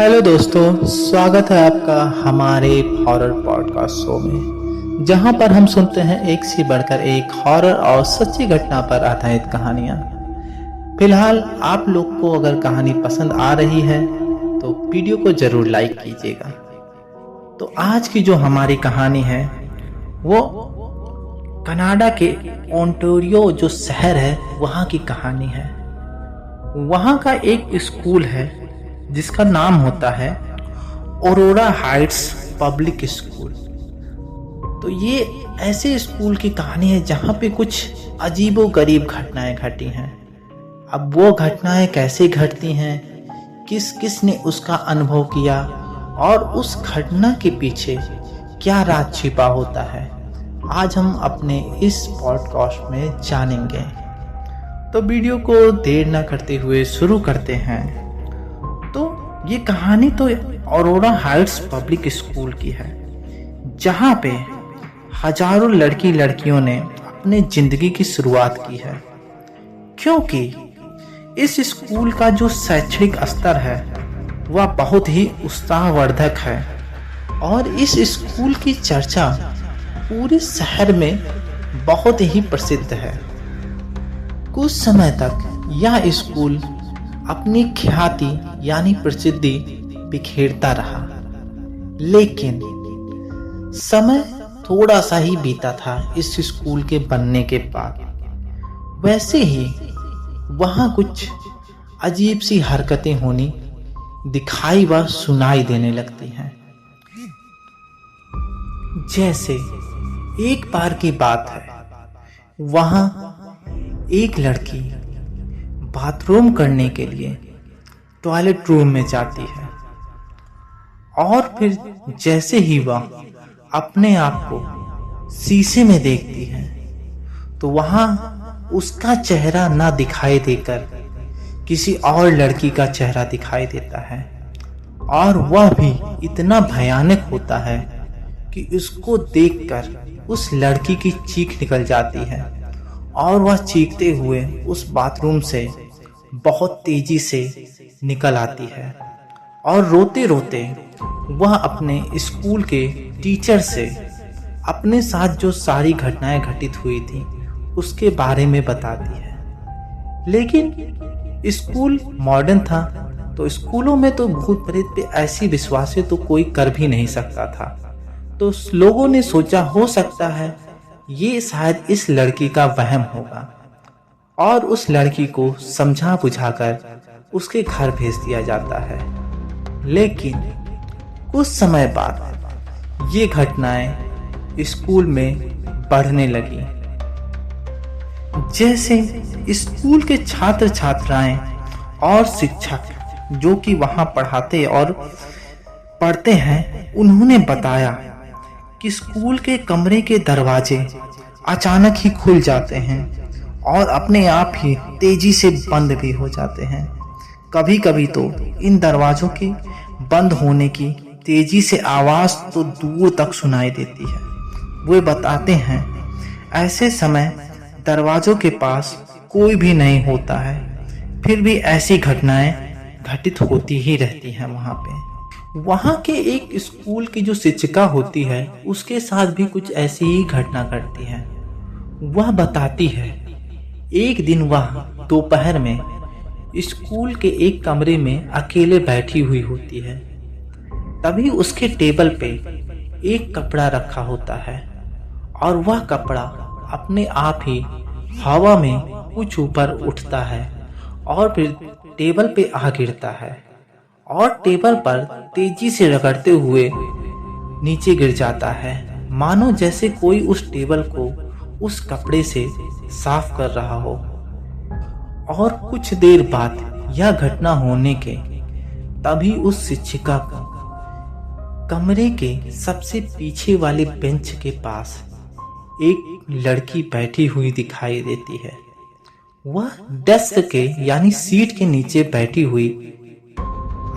Hello दोस्तों, स्वागत है आपका हमारे हॉरर पॉडकास्ट शो में, जहां पर हम सुनते हैं एक से बढ़कर एक हॉरर और सच्ची घटना पर आधारित कहानियां। फिलहाल आप लोग को अगर कहानी पसंद आ रही है तो वीडियो को जरूर लाइक कीजिएगा। तो आज की जो हमारी कहानी है वो कनाडा के ओंटारियो जो शहर है वहाँ की कहानी है। वहाँ का एक स्कूल है जिसका नाम होता है ऑरोरा हाइट्स पब्लिक स्कूल। तो ये ऐसे स्कूल की कहानी है जहाँ पे कुछ अजीबोगरीब घटनाएं घटी हैं। अब वो घटनाएं कैसे घटती हैं, किस किस ने उसका अनुभव किया और उस घटना के पीछे क्या राज छिपा होता है, आज हम अपने इस पॉडकास्ट में जानेंगे। तो वीडियो को देर न करते हुए शुरू करते हैं। तो ये कहानी तो ऑरोरा हाइट्स पब्लिक स्कूल की है, जहाँ पे हजारों लड़की लड़कियों ने अपने जिंदगी की शुरुआत की है। क्योंकि इस स्कूल का जो शैक्षणिक स्तर है वह बहुत ही उत्साहवर्धक है और इस स्कूल की चर्चा पूरे शहर में बहुत ही प्रसिद्ध है। कुछ समय तक यह स्कूल अपनी ख्याति यानी प्रसिद्धि बिखेरता रहा, लेकिन समय थोड़ा सा ही बीता था इस स्कूल के बनने के बाद। वैसे ही वहाँ कुछ अजीब सी हरकतें होनी दिखाई व सुनाई देने लगती हैं। जैसे एक बार की बात है, वहाँ एक लड़की बाथरूम करने के लिए टॉयलेट रूम में जाती है और फिर जैसे ही वह अपने आप को शीशे में देखती है तो वहां उसका चेहरा ना दिखाई देकर किसी और लड़की का चेहरा दिखाई देता है, और वह भी इतना भयानक होता है कि उसको देखकर उस लड़की की चीख निकल जाती है और वह चीखते हुए उस बाथरूम से बहुत तेजी से निकल आती है और रोते रोते वह अपने स्कूल के टीचर से अपने साथ जो सारी घटनाएं घटित हुई थी उसके बारे में बताती है। लेकिन स्कूल मॉडर्न था, तो स्कूलों में तो भूत प्रेत पे ऐसी विश्वासें तो कोई कर भी नहीं सकता था। तो लोगों ने सोचा हो सकता है ये शायद इस लड़की का वहम होगा, और उस लड़की को समझा बुझाकर उसके घर भेज दिया जाता है। लेकिन कुछ समय बाद ये घटनाएं स्कूल में बढ़ने लगी। जैसे स्कूल के छात्र छात्राएं और शिक्षक जो कि वहां पढ़ाते और पढ़ते हैं, उन्होंने बताया कि स्कूल के कमरे के दरवाजे अचानक ही खुल जाते हैं और अपने आप ही तेजी से बंद भी हो जाते हैं। कभी कभी तो इन दरवाजों के बंद होने की तेजी से आवाज तो दूर तक सुनाई देती है। वे बताते हैं ऐसे समय दरवाजों के पास कोई भी नहीं होता है, फिर भी ऐसी घटनाएं घटित होती ही रहती हैं वहाँ पे। वहाँ के एक स्कूल की जो शिक्षिका होती है उसके साथ भी कुछ ऐसी ही घटना घटती है। वह बताती है एक दिन वह दोपहर में स्कूल के एक कमरे में अकेले बैठी हुई होती है। तभी उसके टेबल पे एक कपड़ा रखा होता है और वह कपड़ा अपने आप ही हवा में कुछ ऊपर उठता है और फिर टेबल पे आ गिरता है और टेबल पर तेजी से रगड़ते हुए नीचे गिर जाता है, मानो जैसे कोई उस टेबल को उस कपड़े से साफ कर रहा हो। और कुछ देर बाद यह घटना होने के तभी उस शिक्षिका को कमरे के सबसे पीछे वाले बेंच के पास एक लड़की बैठी हुई दिखाई देती है। वह डेस्क के यानी सीट के नीचे बैठी हुई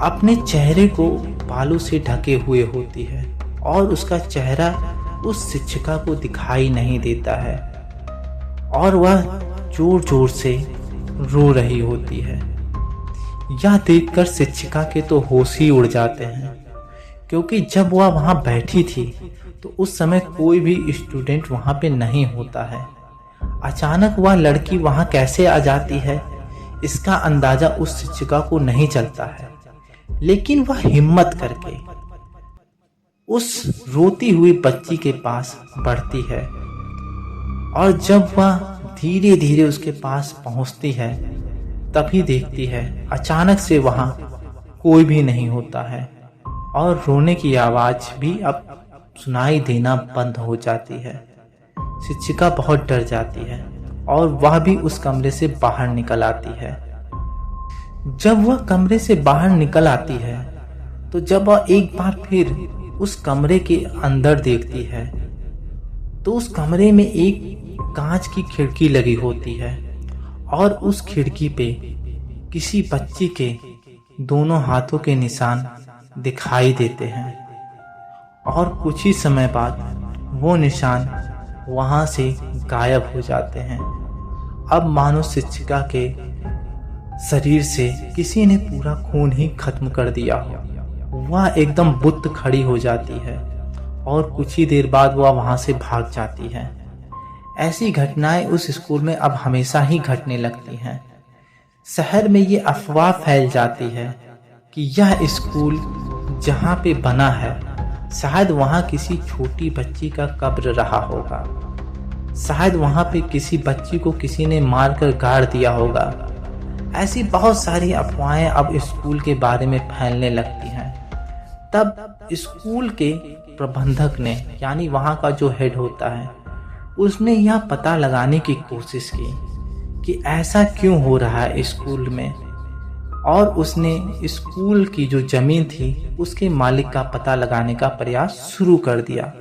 अपने चेहरे को बालों से ढके हुए होती है और उसका चेहरा उस शिक्षिका को दिखाई नहीं देता है और वह जोर जोर से रो रही होती है। यह देखकर शिक्षिका के तो होश ही उड़ जाते हैं, क्योंकि जब वह वहां बैठी थी तो उस समय कोई भी स्टूडेंट वहां पे नहीं होता है। अचानक वह लड़की वहां कैसे आ जाती है इसका अंदाजा उस शिक्षिका को नहीं चलता है, लेकिन वह हिम्मत करके उस रोती हुई बच्ची के पास बढ़ती है। और जब वह धीरे धीरे उसके पास पहुंचती है तभी देखती है अचानक से वहां कोई भी नहीं होता है और रोने की आवाज भी अब सुनाई देना बंद हो जाती है। शिक्षिका बहुत डर जाती है और वह भी उस कमरे से बाहर निकल आती है। जब वह कमरे से बाहर निकल आती है तो जब वह एक बार फिर उस कमरे के अंदर देखती है तो उस कमरे में एक कांच की खिड़की लगी होती है और उस खिड़की पे किसी बच्ची के दोनों हाथों के निशान दिखाई देते हैं और कुछ ही समय बाद वो निशान वहां से गायब हो जाते हैं। अब मानो शिक्षिका के शरीर से किसी ने पूरा खून ही खत्म कर दिया हो। वह एकदम बुत्त खड़ी हो जाती है और कुछ ही देर बाद वह वहां से भाग जाती है। ऐसी घटनाएं उस स्कूल में अब हमेशा ही घटने लगती हैं। शहर में ये अफवाह फैल जाती है कि यह स्कूल जहाँ पे बना है शायद वहाँ किसी छोटी बच्ची का कब्र रहा होगा, शायद वहाँ पे किसी बच्ची को किसी ने मारकर गाड़ दिया होगा। ऐसी बहुत सारी अफवाहें अब स्कूल के बारे में फैलने लगती हैं। तब स्कूल के प्रबंधक ने यानी वहाँ का जो हेड होता है उसने यह पता लगाने की कोशिश की कि ऐसा क्यों हो रहा है स्कूल में, और उसने स्कूल की जो जमीन थी उसके मालिक का पता लगाने का प्रयास शुरू कर दिया।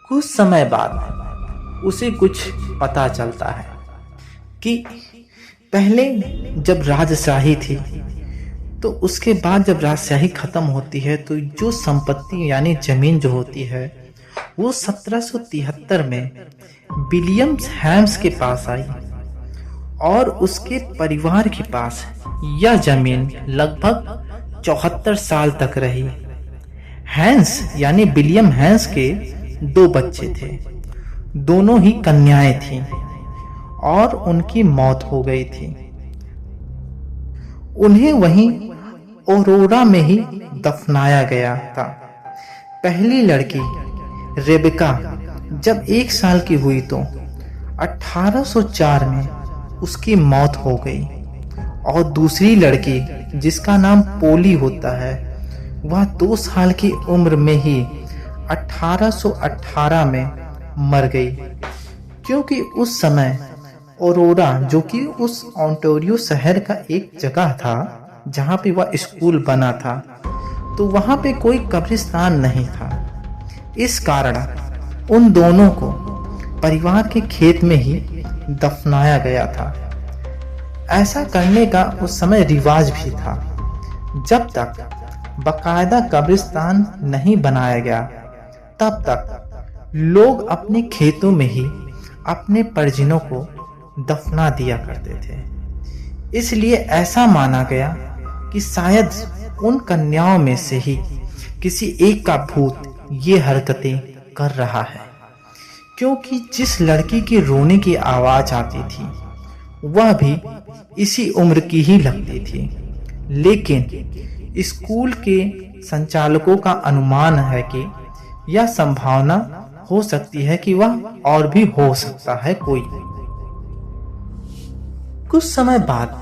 कुछ समय बाद उसे कुछ पता चलता है कि पहले जब राजशाही थी तो उसके बाद जब राजशाही खत्म होती है तो जो संपत्ति यानी जमीन जो होती है वो 1773 में विलियम हेम्स के पास आई और उसके परिवार के पास यह जमीन लगभग 74 साल तक रही। हैंस यानी विलियम हैंस के 2 बच्चे थे, दोनों ही कन्याएं थीं और उनकी मौत हो गई थी। उन्हें वहीं औरोरा में ही दफनाया गया था। पहली लड़की रेबेका जब 1 साल की हुई तो 1804 में उसकी मौत हो गई और दूसरी लड़की जिसका नाम पोली होता है वह 2 साल की उम्र में ही 1818 में मर गई, क्योंकि उस समय औरोरा जो कि उस ओंटारियो शहर का एक जगह था जहां पे वह स्कूल बना था, तो वहां पे कोई कब्रिस्तान नहीं था। इस कारण उन दोनों को परिवार के खेत में ही दफनाया गया था। ऐसा करने का उस समय रिवाज भी था। जब तक बकायदा कब्रिस्तान नहीं बनाया गया तब तक लोग अपने खेतों में ही अपने परिजनों को दफना दिया करते थे। इसलिए ऐसा माना गया कि शायद उन कन्याओं में से ही किसी एक का भूत ये हरकतें कर रहा है, क्योंकि जिस लड़की की रोने की आवाज आती थी वह भी इसी उम्र की ही लगती थी। लेकिन स्कूल के संचालकों का अनुमान है कि यह संभावना हो सकती है कि वह और भी हो सकता है कोई। कुछ समय बाद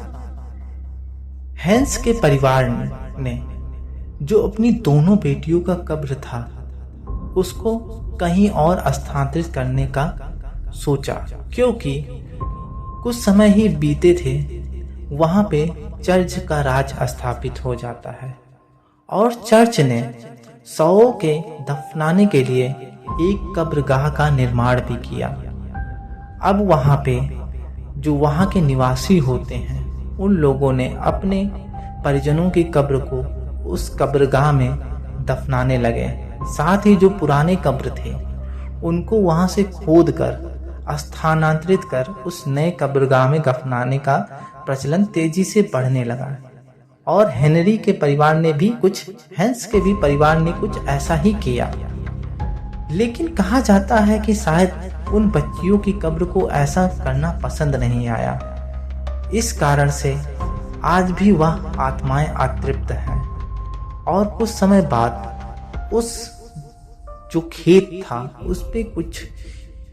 हैंस के परिवार ने जो अपनी दोनों बेटियों का कब्र था उसको कहीं और स्थानांतरित करने का सोचा, क्योंकि कुछ समय ही बीते थे वहां पे चर्च का राज स्थापित हो जाता है और चर्च ने शवों के दफनाने के लिए एक कब्रगाह का निर्माण भी किया। अब वहां पे जो वहां के निवासी होते हैं उन लोगों ने अपने परिजनों की कब्र को उस कब्रगाह में दफनाने लगे। साथ ही जो पुराने कब्र थे उनको वहां से खोद कर स्थानांतरित कर उस नए कब्रगाह में दफनाने का प्रचलन तेजी से बढ़ने लगा। और हेनरी के परिवार ने भी हैंस के भी परिवार ने कुछ ऐसा ही किया। लेकिन कहा जाता है कि शायद उन बच्चियों की कब्र को ऐसा करना पसंद नहीं आया। इस कारण से आज भी वह आत्माएं अतृप्त हैं। और कुछ समय बाद उस जो खेत था उस पे कुछ,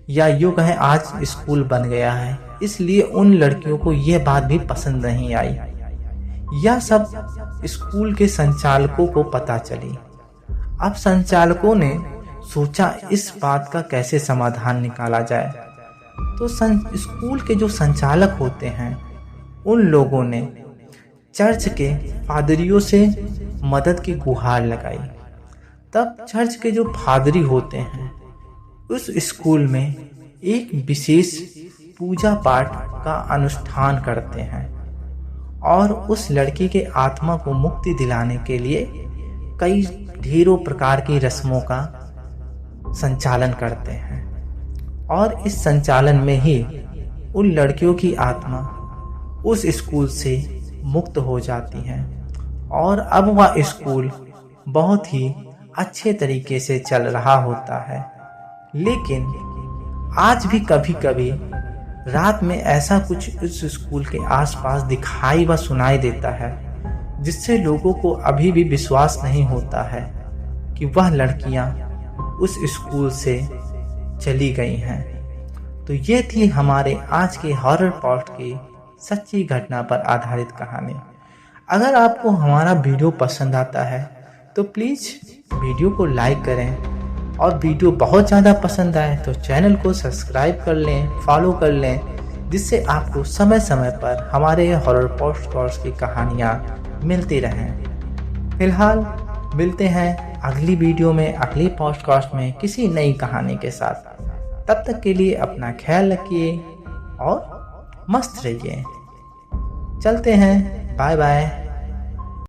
या यूं कहें आज स्कूल बन गया है, इसलिए उन लड़कियों को यह बात भी पसंद नहीं आई। यह सब स्कूल के संचालकों को पता चली। अब संचालकों ने सोचा इस बात का कैसे समाधान निकाला जाए। तो स्कूल के जो संचालक होते हैं उन लोगों ने चर्च के पादरियों से मदद की गुहार लगाई। तब चर्च के जो पादरी होते हैं उस स्कूल में एक विशेष पूजा पाठ का अनुष्ठान करते हैं और उस लड़की के आत्मा को मुक्ति दिलाने के लिए कई ढेरों प्रकार की रस्मों का संचालन करते हैं। और इस संचालन में ही उन लड़कियों की आत्मा उस स्कूल से मुक्त हो जाती हैं और अब वह स्कूल बहुत ही अच्छे तरीके से चल रहा होता है। लेकिन आज भी कभी कभी रात में ऐसा कुछ उस स्कूल के आसपास दिखाई व सुनाई देता है जिससे लोगों को अभी भी विश्वास नहीं होता है कि वह लड़कियां उस स्कूल से चली गई हैं। तो ये थी हमारे आज के हॉरर पॉड की सच्ची घटना पर आधारित कहानी। अगर आपको हमारा वीडियो पसंद आता है तो प्लीज़ वीडियो को लाइक करें, और वीडियो बहुत ज़्यादा पसंद आए तो चैनल को सब्सक्राइब कर लें, फॉलो कर लें, जिससे आपको समय समय पर हमारे हॉरर पॉडकास्ट की कहानियाँ मिलती रहें। फिलहाल मिलते हैं अगली वीडियो में, अगली पॉडकास्ट में किसी नई कहानी के साथ। तब तक के लिए अपना ख्याल रखिए और मस्त रहिए। चलते हैं, बाय बाय।